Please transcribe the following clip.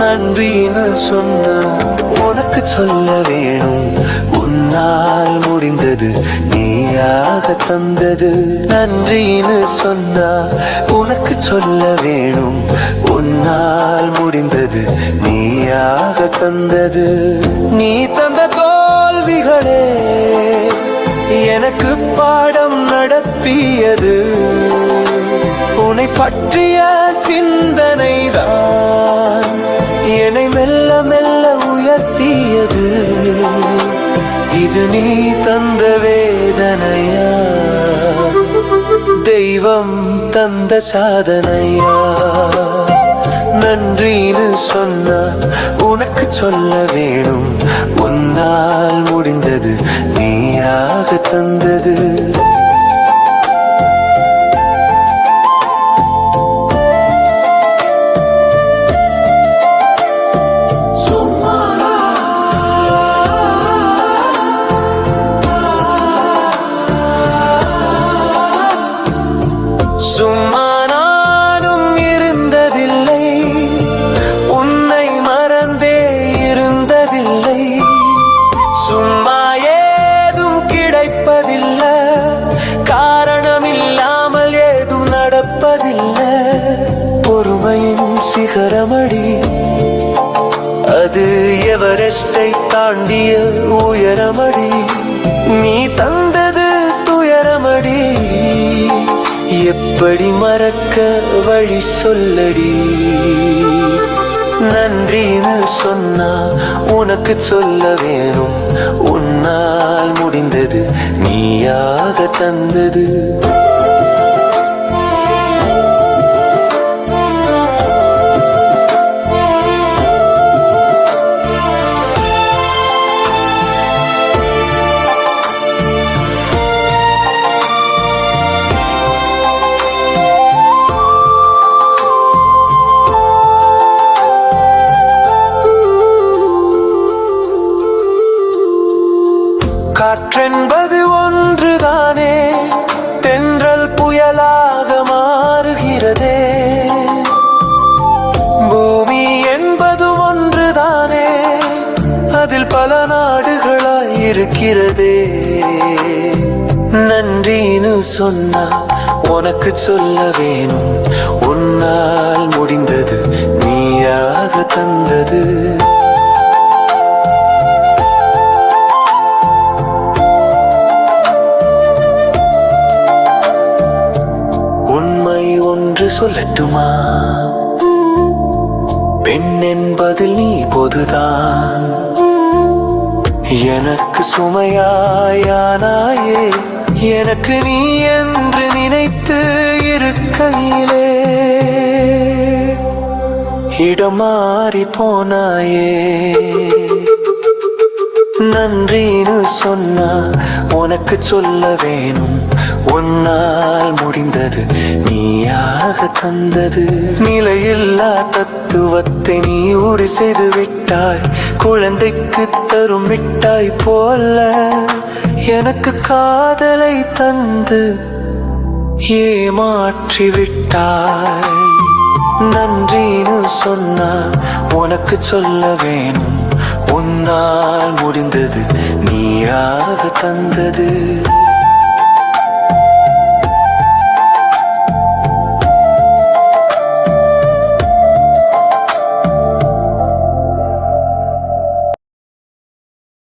நன்றின்னு சொன்னா உனக்கு சொல்ல வேணும், உன்னால் முடிந்தது நீயாக தந்தது. நன்றின்னு சொன்னா உனக்கு சொல்ல வேணும், உன்னால் முடிந்தது நீயாக தந்தது. நீ தந்த தோல்விகளே எனக்கு பாடம் நடத்தியது, உன்னை பற்றிய சிந்தனைதான் என்னை மெல்ல மெல்ல உயர்த்தியது. இது நீ தந்த வேதனையா, தெய்வம் தந்த சாதனையா? நன்றின்னு சொன்னா உனக்கு சொல்ல வேணும், உன்னால் முடிந்தது நீயாக தந்தது. சும்மா நானும் இருந்ததில்லை, உன்னை மறந்தே இருந்ததில்லை. சும்மா ஏதும் கிடைப்பதில்லை, காரணமில்லாமல் ஏதும் நடப்பதில்லை. பொறுமையின் சிகரமடி, அது எவரெஸ்டை தாண்டிய உயரமடி. நீ தந்தது துயரமடி, எப்படி மறக்க வழி சொல்லடி. நன்றின்னு சொன்னா உனக்கு சொல்ல வேணும், உன்னால் முடிந்தது நீயாக தந்தது. காற்றென்பது ஒன்றுதானே, தென்றல் புயலாக மாறுகிறதே. பூமி என்பது ஒன்றுதானே, அதில் பல நாடுகளாய் இருக்கிறதே. நன்றின்னு சொன்னா உனக்கு சொல்ல வேணும், உன்னால் முடிந்தது நீயாக தந்தது. ஒன்று சொல்லட்டுமா, பெண் என்பதில் நீ பொதுதான். எனக்கு சுமையாயானாயே, எனக்கு நீ என்று நினைத்து இருக்கையிலே இடம் மாறி போனாயே. நன்றின்னு சொன்னா உனக்கு சொல்ல வேணும், உன்னால் முடிந்தது நீயாக தந்தது. நிலையில்லா தத்துவத்தை நீ உரி செய்து விட்டாய், குழந்தைக்கு தரும் விட்டாய் போல எனக்கு காதலை தந்து ஏமாற்றி விட்டாய். நன்றின்னு சொன்னா உனக்கு சொல்ல வேணும், உன்னால் முடிந்தது நீயாக தந்தது.